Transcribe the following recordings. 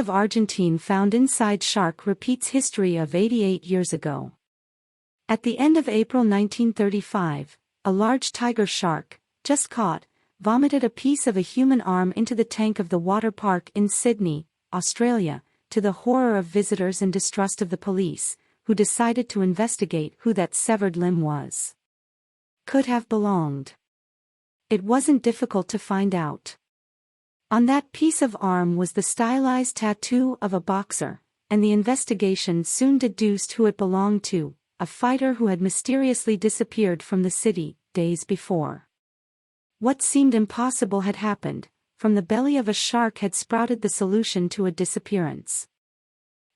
of Argentine found inside shark repeats history of 88 years ago. At the end of April 1935, a large tiger shark, just caught, vomited a piece of a human arm into the tank of the water park in Sydney, Australia, to the horror of visitors and distrust of the police, who decided to investigate who that severed limb was. Could have belonged. It wasn't difficult to find out. On that piece of arm was the stylized tattoo of a boxer, and the investigation soon deduced who it belonged to, a fighter who had mysteriously disappeared from the city days before. What seemed impossible had happened. From the belly of a shark had sprouted the solution to a disappearance.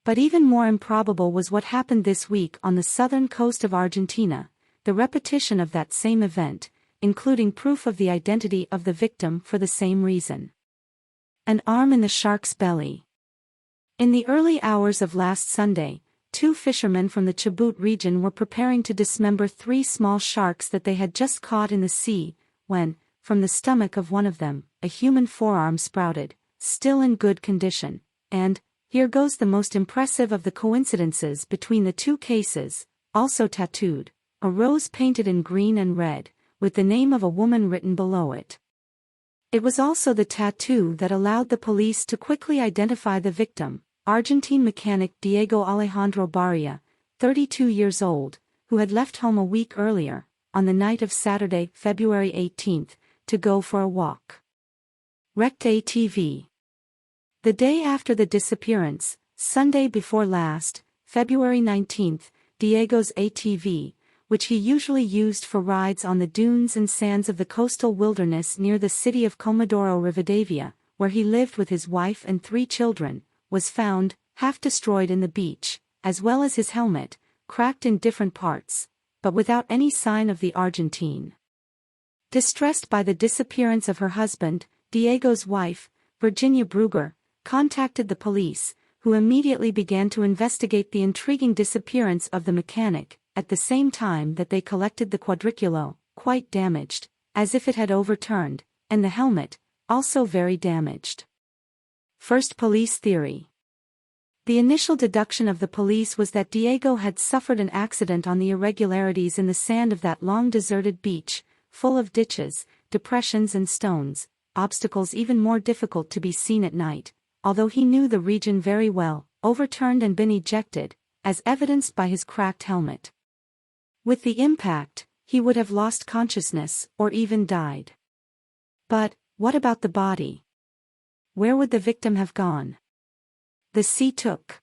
But even more improbable was what happened this week on the southern coast of Argentina, the repetition of that same event, including proof of the identity of the victim for the same reason. An arm in the shark's belly. In the early hours of last Sunday, 2 fishermen from the Chubut region were preparing to dismember 3 small sharks that they had just caught in the sea, when, from the stomach of one of them, a human forearm sprouted, still in good condition, and, here goes the most impressive of the coincidences between the 2 cases, also tattooed, a rose painted in green and red, with the name of a woman written below it. It was also the tattoo that allowed the police to quickly identify the victim, Argentine mechanic Diego Alejandro Barría, 32 years old, who had left home a week earlier, on the night of Saturday, February 18, to go for a walk. Wrecked ATV. The day after the disappearance, Sunday before last, February 19, Diego's ATV, which he usually used for rides on the dunes and sands of the coastal wilderness near the city of Comodoro Rivadavia, where he lived with his wife and 3 children, was found, half destroyed in the beach, as well as his helmet, cracked in different parts, but without any sign of the Argentine. Distressed by the disappearance of her husband, Diego's wife, Virginia Brugger, contacted the police, who immediately began to investigate the intriguing disappearance of the mechanic, at the same time that they collected the quadricycle, quite damaged, as if it had overturned, and the helmet, also very damaged. First police theory. The initial deduction of the police was that Diego had suffered an accident on the irregularities in the sand of that long deserted beach, full of ditches, depressions and stones, obstacles even more difficult to be seen at night, although he knew the region very well, overturned and been ejected, as evidenced by his cracked helmet. With the impact, he would have lost consciousness or even died. But, what about the body? Where would the victim have gone? The sea took.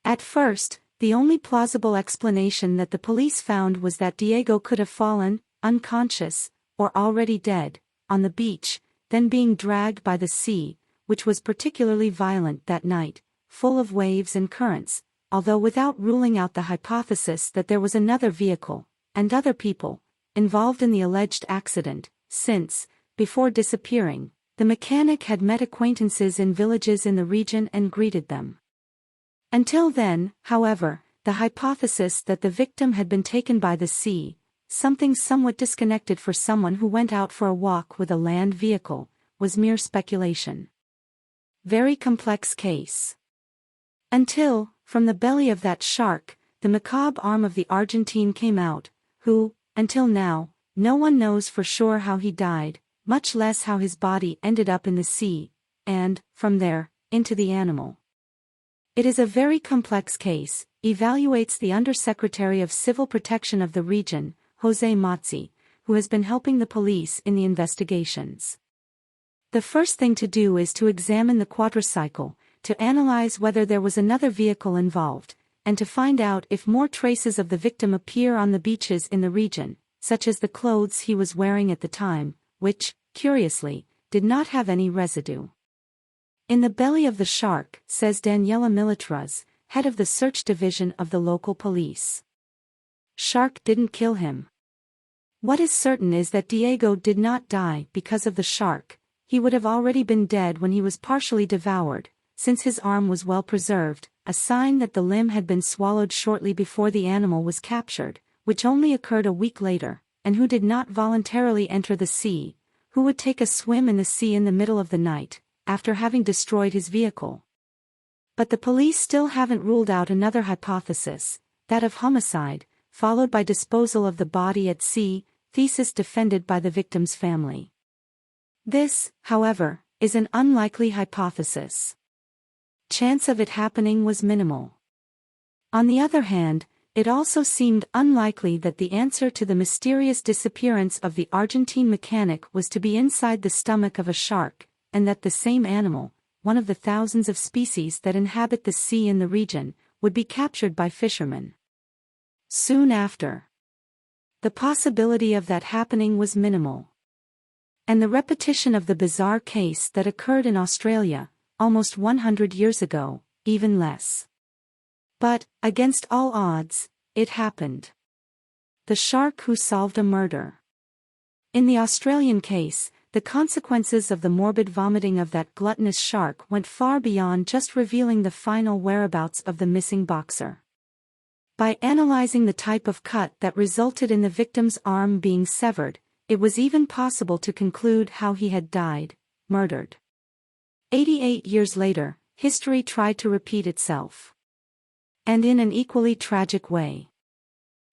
At first, the only plausible explanation that the police found was that Diego could have fallen, unconscious, or already dead, on the beach, then being dragged by the sea, which was particularly violent that night, full of waves and currents, although without ruling out the hypothesis that there was another vehicle, and other people, involved in the alleged accident, since, before disappearing, the mechanic had met acquaintances in villages in the region and greeted them. Until then, however, the hypothesis that the victim had been taken by the sea, something somewhat disconnected for someone who went out for a walk with a land vehicle, was mere speculation. Very complex case. Until, from the belly of that shark, the macabre arm of the Argentine came out, who, until now, no one knows for sure how he died, much less how his body ended up in the sea, and, from there, into the animal. It is a very complex case, evaluates the Undersecretary of Civil Protection of the region, José Mazzi, who has been helping the police in the investigations. The first thing to do is to examine the quadricycle, to analyze whether there was another vehicle involved, and to find out if more traces of the victim appear on the beaches in the region, such as the clothes he was wearing at the time, which, curiously, did not have any residue. In the belly of the shark, says Daniela Militraz, head of the search division of the local police. Shark didn't kill him. What is certain is that Diego did not die because of the shark. He would have already been dead when he was partially devoured, since his arm was well preserved, a sign that the limb had been swallowed shortly before the animal was captured, which only occurred a week later, and who did not voluntarily enter the sea, who would take a swim in the sea in the middle of the night, after having destroyed his vehicle. But the police still haven't ruled out another hypothesis, that of homicide, followed by disposal of the body at sea, thesis defended by the victim's family. This, however, is an unlikely hypothesis. Chance of it happening was minimal. On the other hand, it also seemed unlikely that the answer to the mysterious disappearance of the Argentine mechanic was to be inside the stomach of a shark, and that the same animal, one of the thousands of species that inhabit the sea in the region, would be captured by fishermen soon after. The possibility of that happening was minimal. And the repetition of the bizarre case that occurred in Australia, almost 100 years ago, even less. But, against all odds, it happened. The shark who solved a murder. In the Australian case, the consequences of the morbid vomiting of that gluttonous shark went far beyond just revealing the final whereabouts of the missing boxer. By analyzing the type of cut that resulted in the victim's arm being severed, it was even possible to conclude how he had died, murdered. 88 years later, history tried to repeat itself. And in an equally tragic way.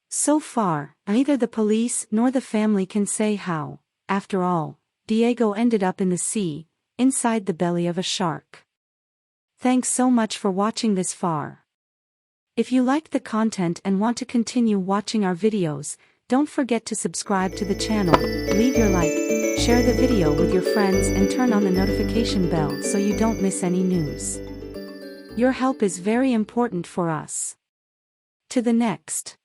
So far, neither the police nor the family can say how, after all, Diego ended up in the sea, inside the belly of a shark. Thanks so much for watching this far. If you liked the content and want to continue watching our videos, don't forget to subscribe to the channel, leave your like, share the video with your friends and turn on the notification bell so you don't miss any news. Your help is very important for us. To the next.